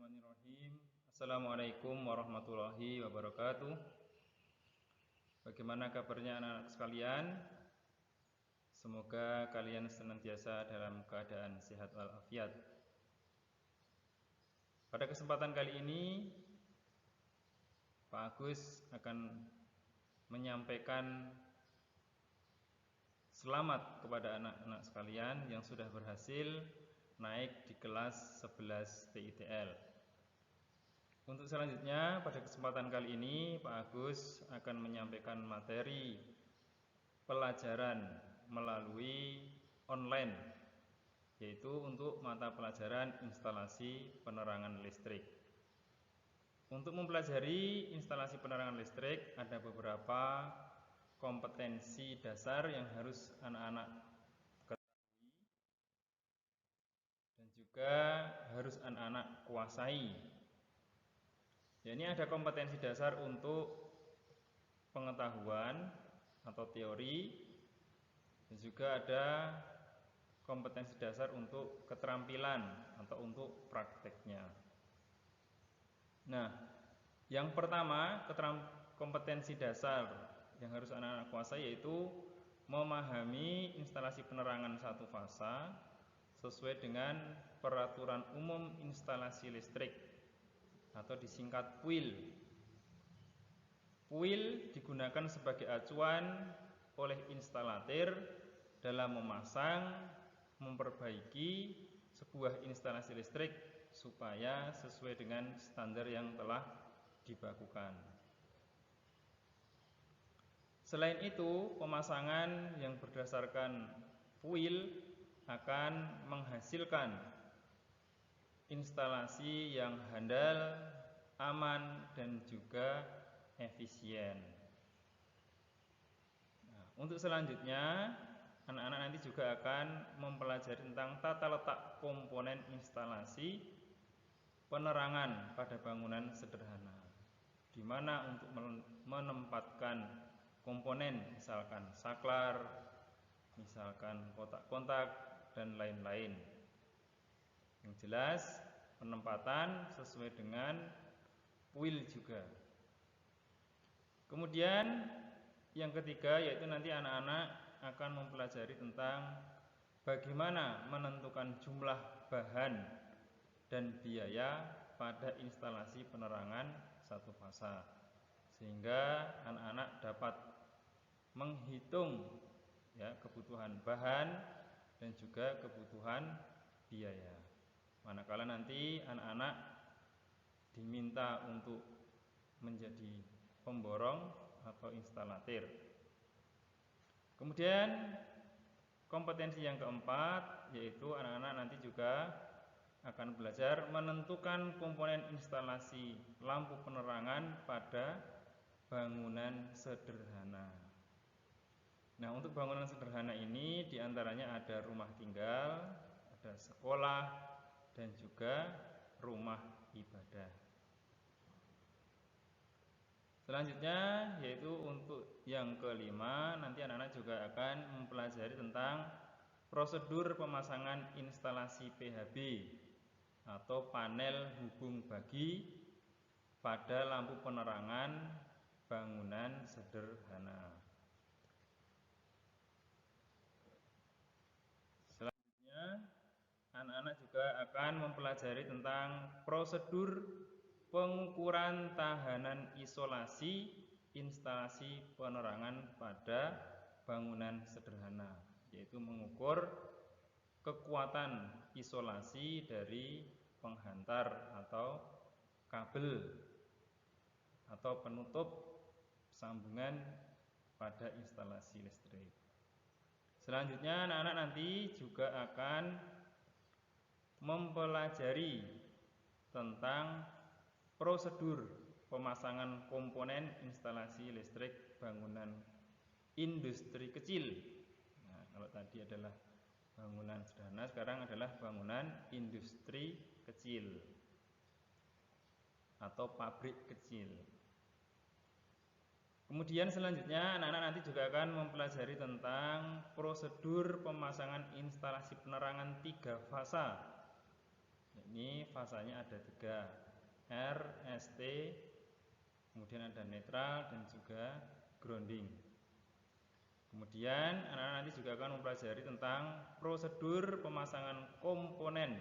Bismillahirrahmanirrahim. Assalamualaikum warahmatullahi wabarakatuh. Bagaimana kabarnya anak-anak sekalian? Semoga kalian senantiasa dalam keadaan sehat walafiat. Pada kesempatan kali ini Pak Agus akan menyampaikan selamat kepada anak-anak sekalian yang sudah berhasil naik di kelas 11 TITL. Untuk selanjutnya, pada kesempatan kali ini Pak Agus akan menyampaikan materi pelajaran melalui online, yaitu untuk mata pelajaran instalasi penerangan listrik. Untuk mempelajari instalasi penerangan listrik, ada beberapa kompetensi dasar yang harus anak-anak ketahui dan juga harus anak-anak kuasai. Ya, ini ada kompetensi dasar untuk pengetahuan atau teori, dan juga ada kompetensi dasar untuk keterampilan atau untuk prakteknya. Nah, yang pertama, kompetensi dasar yang harus anak-anak kuasai yaitu memahami instalasi penerangan satu fasa sesuai dengan Peraturan Umum Instalasi Listrik atau disingkat PUIL. PUIL digunakan sebagai acuan oleh instalatir dalam memasang, memperbaiki sebuah instalasi listrik supaya sesuai dengan standar yang telah dibakukan. Selain itu, pemasangan yang berdasarkan PUIL akan menghasilkan instalasi yang handal, aman, dan juga efisien. Nah, untuk selanjutnya, anak-anak nanti juga akan mempelajari tentang tata letak komponen instalasi penerangan pada bangunan sederhana, di mana untuk menempatkan komponen, misalkan saklar, misalkan kotak-kontak, dan lain-lain. Yang jelas penempatan sesuai dengan PUIL juga. Kemudian yang ketiga yaitu nanti anak-anak akan mempelajari tentang bagaimana menentukan jumlah bahan dan biaya pada instalasi penerangan satu fasa, sehingga anak-anak dapat menghitung kebutuhan bahan dan juga kebutuhan biaya. Manakala nanti anak-anak diminta untuk menjadi pemborong atau instalatir. Kemudian kompetensi yang keempat yaitu anak-anak nanti juga akan belajar menentukan komponen instalasi lampu penerangan pada bangunan sederhana. Nah, untuk bangunan sederhana ini diantaranya ada rumah tinggal, ada sekolah, dan juga rumah ibadah. Selanjutnya yaitu untuk yang kelima, nanti anak-anak juga akan mempelajari tentang prosedur pemasangan instalasi PHB atau panel hubung bagi pada lampu penerangan bangunan sederhana. Selanjutnya, anak-anak juga akan mempelajari tentang prosedur pengukuran tahanan isolasi instalasi penerangan pada bangunan sederhana, yaitu mengukur kekuatan isolasi dari penghantar atau kabel atau penutup sambungan pada instalasi listrik. Selanjutnya anak-anak nanti juga akan mempelajari tentang prosedur pemasangan komponen instalasi listrik bangunan industri kecil. Nah, kalau tadi adalah bangunan sederhana, sekarang adalah bangunan industri kecil atau pabrik kecil. Kemudian selanjutnya anak-anak nanti juga akan mempelajari tentang prosedur pemasangan instalasi penerangan 3 fasa, Ini fasanya ada 3, R, ST, kemudian ada netral dan juga grounding. Kemudian anak-anak nanti juga akan mempelajari tentang prosedur pemasangan komponen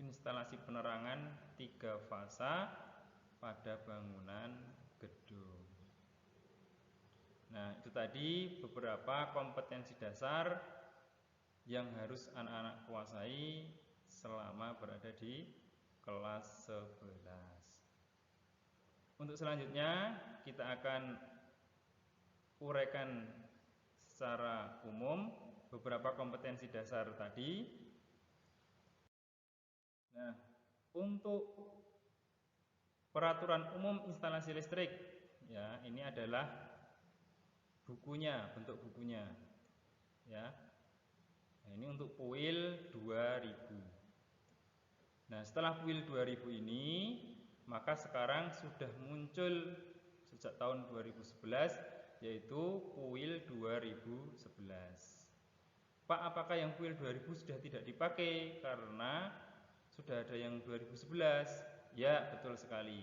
instalasi penerangan 3 fasa pada bangunan gedung. Nah, itu tadi beberapa kompetensi dasar yang harus anak-anak kuasai selama berada di kelas 11. Untuk selanjutnya kita akan uraikan secara umum beberapa kompetensi dasar tadi. Nah, untuk peraturan umum instalasi listrik, ya, ini adalah bukunya, bentuk bukunya, ya. Nah, ini untuk PUIL 2000. Nah, setelah PUIL 2000 ini, maka sekarang sudah muncul sejak tahun 2011, yaitu PUIL 2011. Pak, apakah yang PUIL 2000 sudah tidak dipakai karena sudah ada yang 2011? Ya, betul sekali.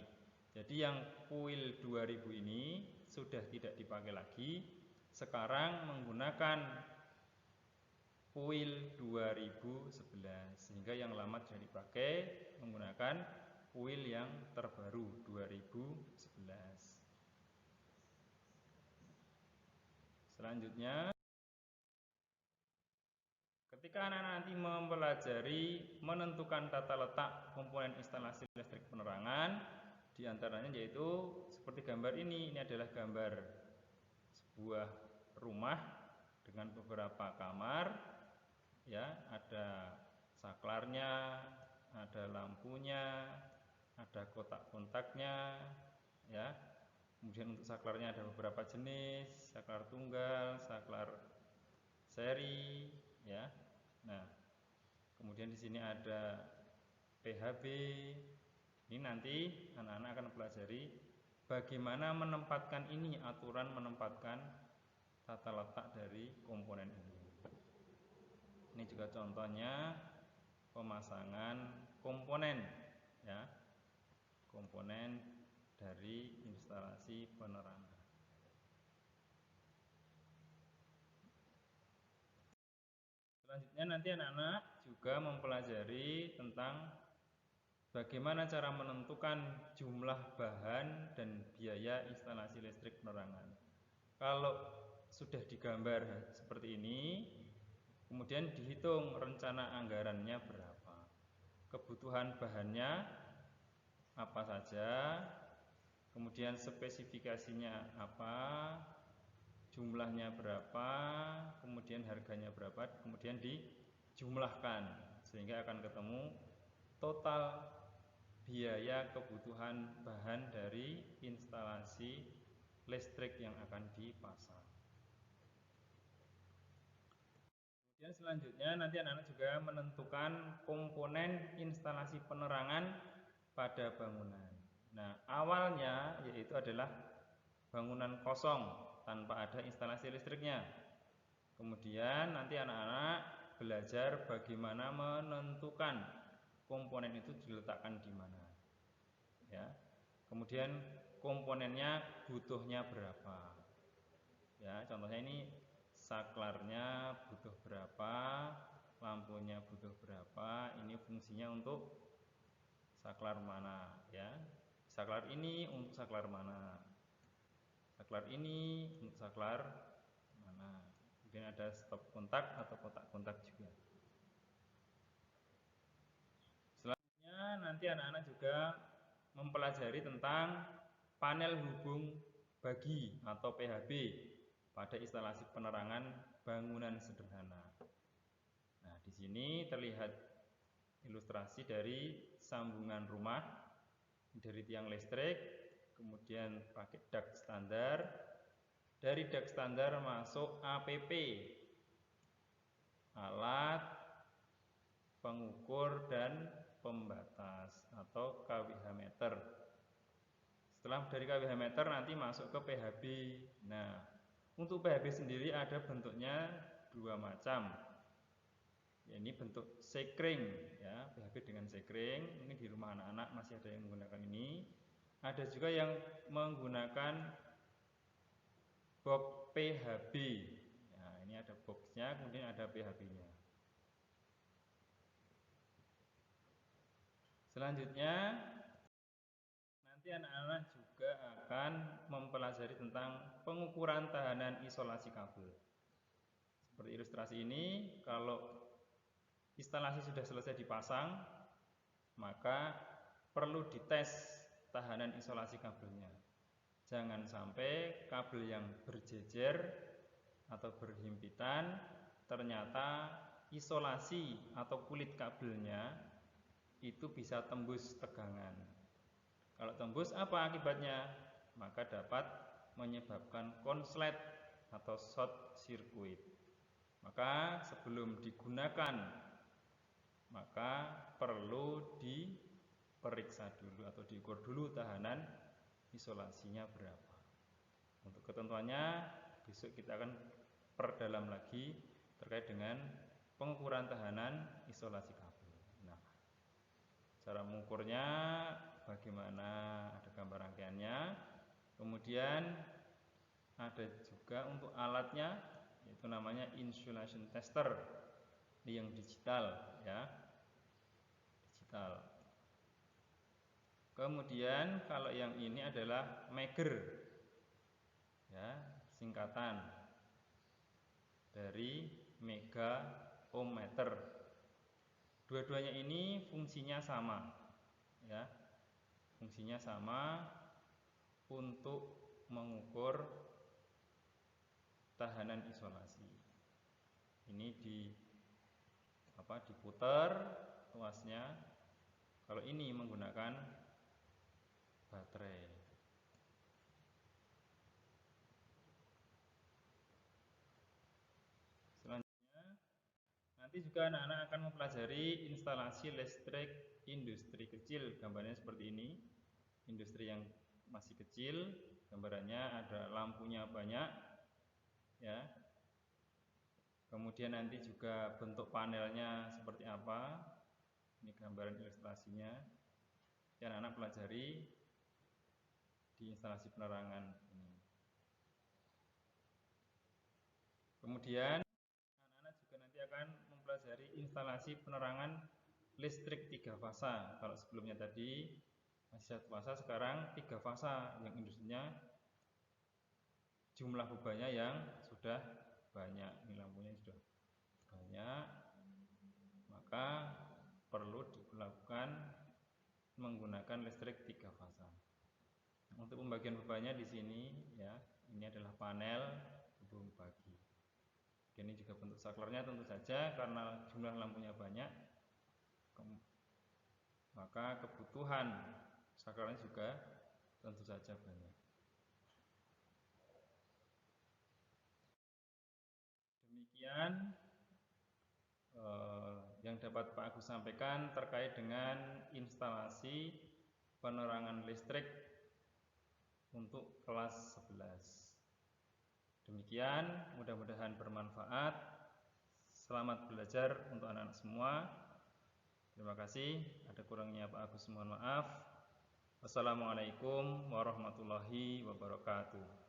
Jadi yang PUIL 2000 ini sudah tidak dipakai lagi. Sekarang menggunakan PUIL 2011, sehingga yang lama tidak dipakai, menggunakan PUIL yang terbaru 2011. Selanjutnya, ketika anak-anak nanti mempelajari menentukan tata letak komponen instalasi listrik penerangan, diantaranya yaitu seperti gambar ini adalah gambar sebuah rumah dengan beberapa kamar. Ya, ada saklarnya, ada lampunya, ada kotak kontaknya, ya. Kemudian untuk saklarnya ada beberapa jenis, saklar tunggal, saklar seri, ya. Nah, kemudian di sini ada PHB. Ini nanti anak-anak akan pelajari bagaimana menempatkan ini, aturan menempatkan tata letak dari komponen ini. Ini juga contohnya pemasangan komponen, ya, komponen dari instalasi penerangan. Selanjutnya nanti anak-anak juga mempelajari tentang bagaimana cara menentukan jumlah bahan dan biaya instalasi listrik penerangan. Kalau sudah digambar seperti ini, kemudian dihitung rencana anggarannya berapa, kebutuhan bahannya apa saja, kemudian spesifikasinya apa, jumlahnya berapa, kemudian harganya berapa, kemudian dijumlahkan sehingga akan ketemu total biaya kebutuhan bahan dari instalasi listrik yang akan dipasang. Kemudian selanjutnya nanti anak-anak juga menentukan komponen instalasi penerangan pada bangunan. Nah, awalnya yaitu adalah bangunan kosong tanpa ada instalasi listriknya. Kemudian nanti anak-anak belajar bagaimana menentukan komponen itu diletakkan di mana. Ya. Kemudian komponennya butuhnya berapa. Ya, contohnya ini saklarnya butuh berapa, lampunya butuh berapa, ini fungsinya untuk saklar mana, ya. Saklar ini untuk saklar mana, saklar ini untuk saklar mana. Kemudian ada stop kontak atau kotak kontak juga. Selanjutnya nanti anak-anak juga mempelajari tentang panel hubung bagi atau PHB pada instalasi penerangan bangunan sederhana. Nah, di sini terlihat ilustrasi dari sambungan rumah dari tiang listrik, kemudian pakai duct standar. Dari duct standar masuk APP, alat pengukur dan pembatas atau kWh meter. Setelah dari kWh meter nanti masuk ke PHB. Nah, untuk PHB sendiri ada bentuknya dua macam. Ya, ini bentuk sekring ya, PHB dengan sekring. Ini di rumah anak-anak masih ada yang menggunakan ini. Ada juga yang menggunakan box PHB. Nah, ini ada boxnya, kemudian ada PHB-nya. Selanjutnya, nanti anak-anak juga akan mempelajari tentang pengukuran tahanan isolasi kabel. Seperti ilustrasi ini, kalau instalasi sudah selesai dipasang, maka perlu dites tahanan isolasi kabelnya. Jangan sampai kabel yang berjejer atau berhimpitan ternyata isolasi atau kulit kabelnya itu bisa tembus tegangan. Kalau tembus apa akibatnya? Maka dapat menyebabkan konslet atau short circuit. Maka sebelum digunakan, maka perlu diperiksa dulu atau diukur dulu tahanan isolasinya berapa. Untuk ketentuannya besok kita akan perdalam lagi terkait dengan pengukuran tahanan isolasi kabel. Nah, cara mengukurnya bagaimana, ada gambar rangkaiannya. Kemudian ada juga untuk alatnya, yaitu namanya insulation tester. Ini yang digital ya, digital. Kemudian kalau yang ini adalah Megger ya, singkatan dari mega ohmmeter. Dua-duanya ini fungsinya sama ya, fungsinya sama untuk mengukur tahanan isolasi. Ini diputar tuasnya. Kalau ini menggunakan baterai. Selanjutnya, nanti juga anak-anak akan mempelajari instalasi listrik industri kecil. Gambarnya seperti ini. Industri yang masih kecil, gambarannya ada lampunya banyak ya. Kemudian nanti juga bentuk panelnya seperti apa. Ini gambaran ilustrasinya. Yang anak pelajari di instalasi penerangan ini. Kemudian anak-anak juga nanti akan mempelajari instalasi penerangan listrik 3 fasa. Kalau sebelumnya tadi masih 1 fasa, sekarang 3 fasa yang industrinya jumlah bebannya yang sudah banyak. Ini lampunya sudah banyak, maka perlu dilakukan menggunakan listrik 3 fasa. Untuk pembagian bebannya di sini ya, ini adalah panel hubung bagi. Ini juga bentuk saklarnya tentu saja karena jumlah lampunya banyak, maka kebutuhan saklarnya juga tentu saja banyak. Demikian yang dapat Pak Agus sampaikan terkait dengan instalasi penerangan listrik untuk kelas 11. Demikian, mudah-mudahan bermanfaat. Selamat belajar untuk anak-anak semua. Terima kasih. Ada kurangnya Pak Agus mohon maaf. Wassalamualaikum warahmatullahi wabarakatuh.